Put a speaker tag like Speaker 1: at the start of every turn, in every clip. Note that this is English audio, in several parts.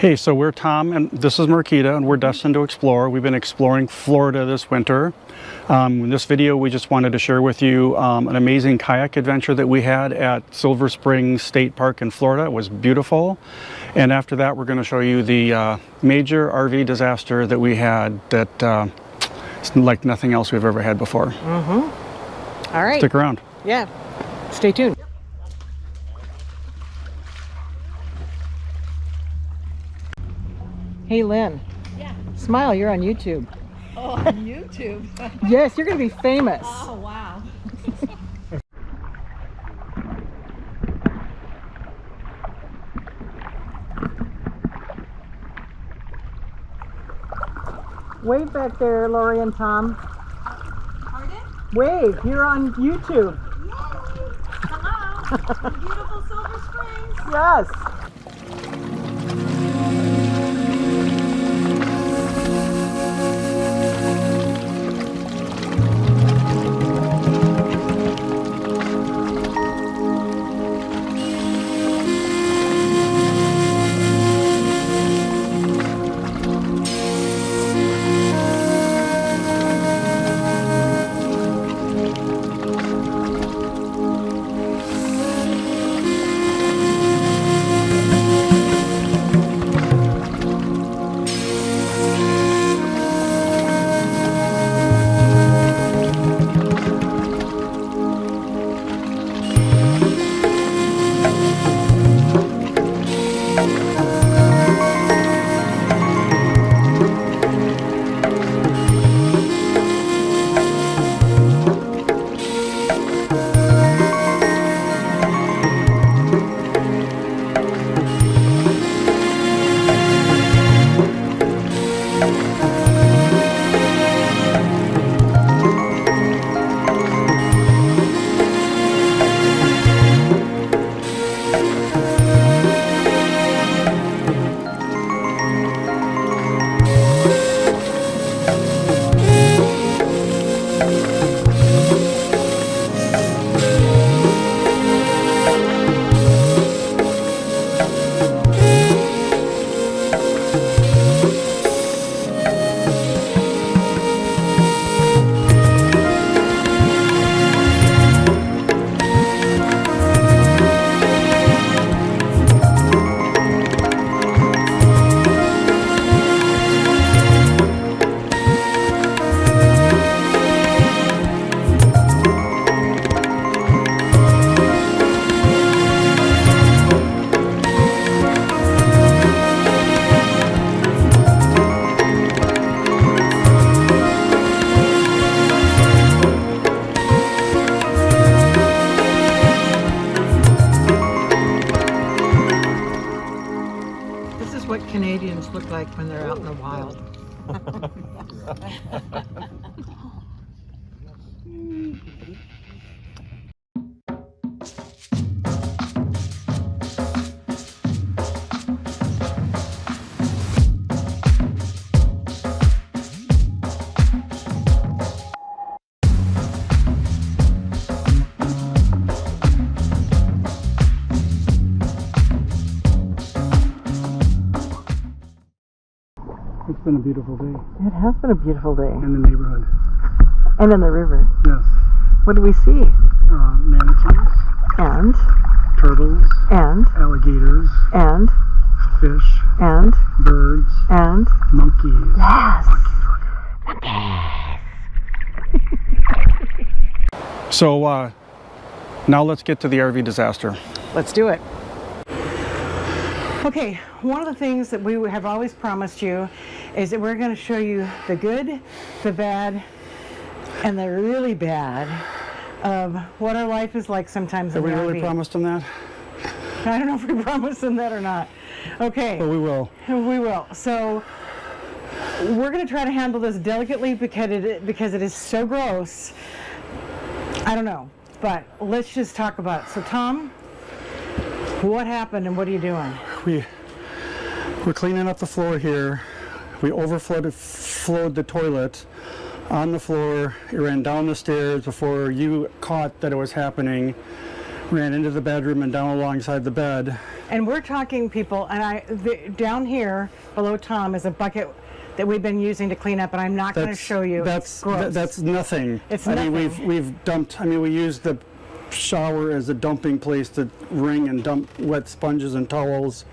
Speaker 1: Hey, so we're Tom and this is Marquita and we're destined to explore. We've been exploring Florida this winter. In this video we just wanted to share with you an amazing kayak adventure that we had at Silver Springs State Park in Florida. It was beautiful. And after that we're going to show you the major RV disaster that we had that it's like nothing else we've ever had before.
Speaker 2: Mm-hmm. All right.
Speaker 1: Stick around.
Speaker 2: Yeah. Stay tuned. Hey, Lynn.
Speaker 3: Yeah.
Speaker 2: Smile, you're on YouTube.
Speaker 3: Oh, on YouTube?
Speaker 2: Yes, you're going to be famous.
Speaker 3: Oh, wow.
Speaker 2: Wave back there, Lori and Tom.
Speaker 3: Pardon?
Speaker 2: Wave, you're on YouTube.
Speaker 3: Yay! Hello. Beautiful Silver Springs.
Speaker 2: Yes. This is what Canadians look like when they're out in the wild.
Speaker 1: It's been a beautiful day
Speaker 2: It has been a beautiful day.
Speaker 1: in the neighborhood.
Speaker 2: And in the river.
Speaker 1: Yes.
Speaker 2: What do we see?
Speaker 1: Manatees,
Speaker 2: And,
Speaker 1: turtles,
Speaker 2: and,
Speaker 1: alligators,
Speaker 2: and,
Speaker 1: fish,
Speaker 2: and,
Speaker 1: birds,
Speaker 2: and.
Speaker 1: monkeys.
Speaker 2: Yes!
Speaker 1: So now let's get to the RV disaster.
Speaker 2: Let's do it. Okay, one of the things that we have always promised you is that we're going to show you the good, the bad, and the really bad of what our life is like sometimes in
Speaker 1: Have we
Speaker 2: the
Speaker 1: really
Speaker 2: RV.
Speaker 1: promised them that?
Speaker 2: I don't know if we promised them that or not. Okay.
Speaker 1: But we will.
Speaker 2: We will. So we're going to try to handle this delicately because it is so gross. I don't know, but let's just talk about it. So Tom, what happened and what are you doing?
Speaker 1: We're cleaning up the floor here. We flowed the toilet on the floor. It ran down the stairs before you caught that it was happening. Ran into the bedroom and down alongside the bed.
Speaker 2: And we're talking, people, and down here below Tom is a bucket that we've been using to clean up, and I'm not going to show you. It's gross.
Speaker 1: That's nothing.
Speaker 2: It's
Speaker 1: I
Speaker 2: nothing.
Speaker 1: mean, we've dumped. I mean, we used the shower as a dumping place to wring and dump wet sponges and towels.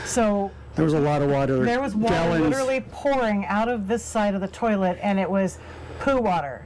Speaker 2: So
Speaker 1: there was a lot of water.
Speaker 2: there was water
Speaker 1: gallons.
Speaker 2: literally pouring out of this side of the toilet, and it was poo water.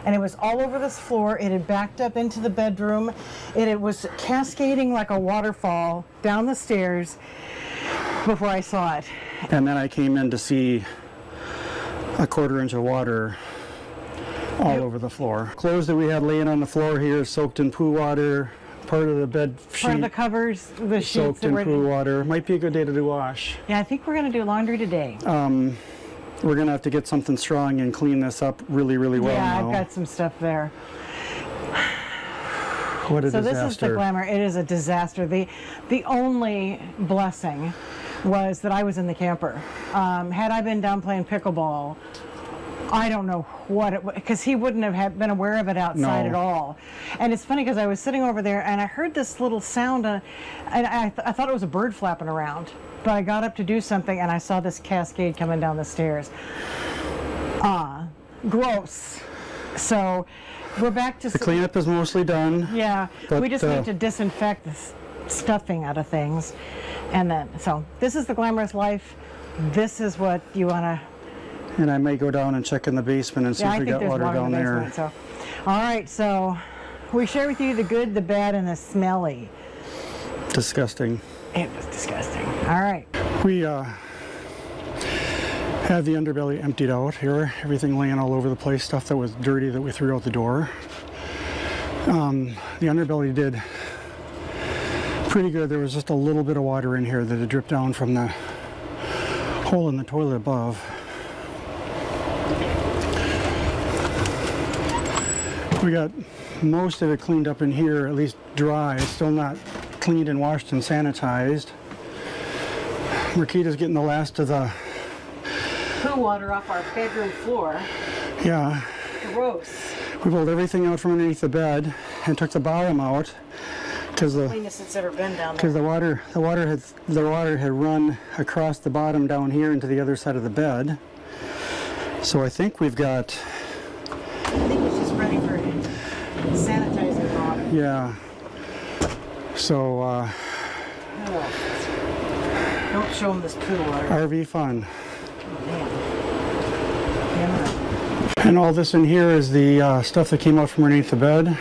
Speaker 2: And it was all over this floor. It had backed up into the bedroom. It was cascading like a waterfall down the stairs before I saw it.
Speaker 1: And then I came in to see a 1/4 inch of water all over the floor. Clothes that we had laying on the floor here soaked in poo water. Part of the bed sheet
Speaker 2: Part of the covers, the sheets
Speaker 1: soaked
Speaker 2: that
Speaker 1: in
Speaker 2: were.
Speaker 1: poo water. Might be a good day to do wash.
Speaker 2: Yeah, I think we're going to do laundry today.
Speaker 1: We're gonna have to get something strong and clean this up really, really well
Speaker 2: yeah,
Speaker 1: now.
Speaker 2: I've got some stuff there.
Speaker 1: What a
Speaker 2: So
Speaker 1: disaster.
Speaker 2: this is the glamour. It is a disaster. The only blessing was that I was in the camper. Had I been down playing pickleball, I don't know what it was, because he wouldn't have been aware of it outside
Speaker 1: No.
Speaker 2: at all. And it's funny because I was sitting over there and I heard this little sound, and I thought it was a bird flapping around. But I got up to do something and I saw this cascade coming down the stairs. Gross. So we're back to
Speaker 1: The cleanup is mostly done.
Speaker 2: yeah,
Speaker 1: But,
Speaker 2: we just need to disinfect this stuffing out of things. And then, so this is the glamorous life. This is what you want to.
Speaker 1: And I may go down and check in the basement and see
Speaker 2: Yeah,
Speaker 1: if
Speaker 2: I
Speaker 1: we
Speaker 2: think
Speaker 1: got
Speaker 2: there's
Speaker 1: water
Speaker 2: water
Speaker 1: down
Speaker 2: in the
Speaker 1: there.
Speaker 2: basement. So, all right, so we share with you the good, the bad, and the smelly.
Speaker 1: Disgusting.
Speaker 2: It was disgusting. All right.
Speaker 1: We had the underbelly emptied out here. Everything laying all over the place. Stuff that was dirty that we threw out the door. The underbelly did pretty good. There was just a little bit of water in here that had dripped down from the hole in the toilet above. We got most of it cleaned up in here, at least dry. Still not cleaned and washed and sanitized. Marquita's getting the last of the,
Speaker 2: Poo water off our bedroom floor.
Speaker 1: yeah.
Speaker 2: Gross.
Speaker 1: We pulled everything out from underneath the bed and took the bottom out because the
Speaker 2: Cleanest it's ever been down there.
Speaker 1: the water had run across the bottom down here into the other side of the bed. So I think we've got,
Speaker 2: I think it's just ready for sanitizing water.
Speaker 1: yeah. So
Speaker 2: Don't show them this poo water.
Speaker 1: RV fun.
Speaker 2: Yeah.
Speaker 1: And all this in here is the stuff that came out from underneath the bed.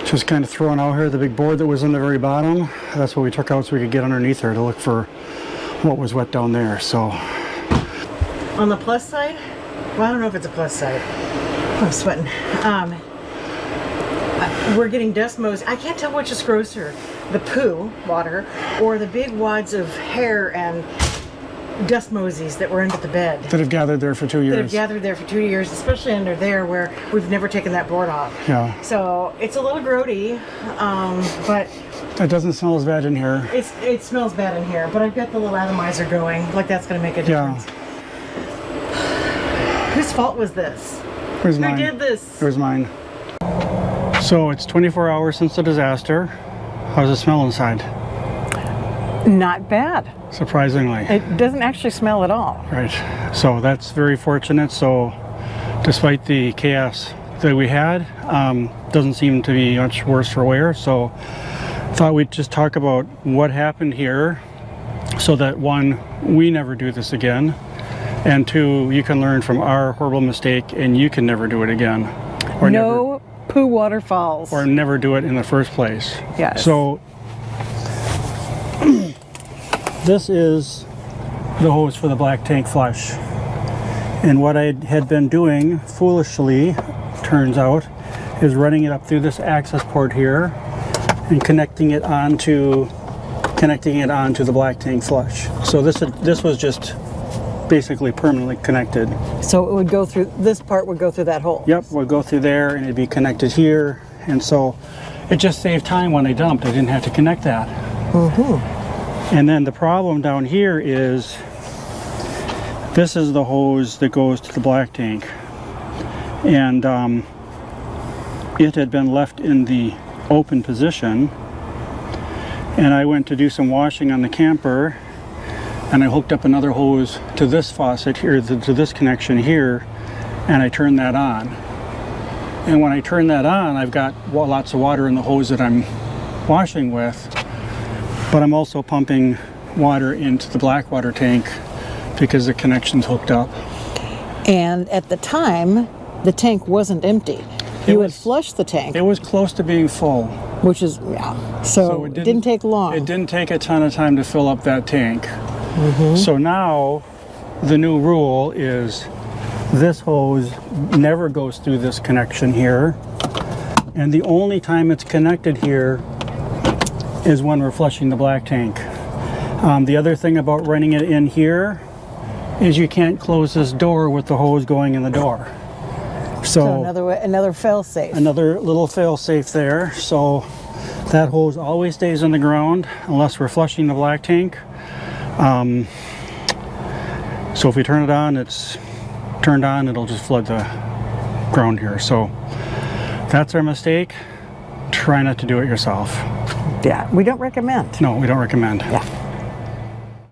Speaker 1: Just kind of thrown out here. The big board that was on the very bottom, that's what we took out so we could get underneath there to look for what was wet down there. So
Speaker 2: On the plus side, well, I don't know if it's a plus side. I'm sweating. We're getting dust mows. I can't tell which is grosser, the poo water or the big wads of hair and dust mosies that were under the bed.
Speaker 1: that have gathered there for 2 years.
Speaker 2: That have gathered there for 2 years, especially under there where we've never taken that board off.
Speaker 1: Yeah.
Speaker 2: So it's a little grody, but
Speaker 1: It doesn't smell as bad in here.
Speaker 2: it smells bad in here. But I've got the little atomizer going, like that's going to make a
Speaker 1: Yeah.
Speaker 2: difference. Whose fault was this?
Speaker 1: Where's
Speaker 2: Who
Speaker 1: mine?
Speaker 2: did this?
Speaker 1: It was mine. So it's 24 hours since the disaster. How's it smell inside?
Speaker 2: Not bad.
Speaker 1: Surprisingly.
Speaker 2: It doesn't actually smell at all.
Speaker 1: Right. So that's very fortunate. So despite the chaos that we had, doesn't seem to be much worse for wear. So thought we'd just talk about what happened here so that one, we never do this again. And two, you can learn from our horrible mistake and you can never do it again. Or
Speaker 2: No poo waterfalls.
Speaker 1: or never do it in the first place.
Speaker 2: Yes.
Speaker 1: So this is the hose for the black tank flush. And what I had been doing foolishly, turns out, is running it up through this access port here and connecting it onto the black tank flush. So this was just basically permanently connected.
Speaker 2: So it would go through, this part would go through that hole.
Speaker 1: Yep, we'll go through there and it'd be connected here. And so it just saved time when they dumped. I didn't have to connect that. And then the problem down here is this is the hose that goes to the black tank. And it had been left in the open position. and I went to do some washing on the camper, and I hooked up another hose to this faucet here, to this connection here, and I turned that on. And when I turn that on, I've got lots of water in the hose that I'm washing with, but I'm also pumping water into the black water tank because the connection's hooked up.
Speaker 4: And at the time, the tank wasn't empty. You had flushed the tank,
Speaker 1: It was close to being full.
Speaker 4: which is, yeah. So it didn't take long.
Speaker 1: It didn't take a ton of time to fill up that tank. So now the new rule is this hose never goes through this connection here, and the only time it's connected here is when we're flushing the black tank. The other thing about running it in here is you can't close this door with the hose going in the door.
Speaker 4: So another fail-safe.
Speaker 1: Another little fail-safe there. So that hose always stays on the ground unless we're flushing the black tank. So if we turn it on, it's turned on, it'll just flood the ground here. So that's our mistake. Try not to do it yourself.
Speaker 4: Yeah, we don't recommend.
Speaker 1: No, we don't recommend.
Speaker 4: Yeah.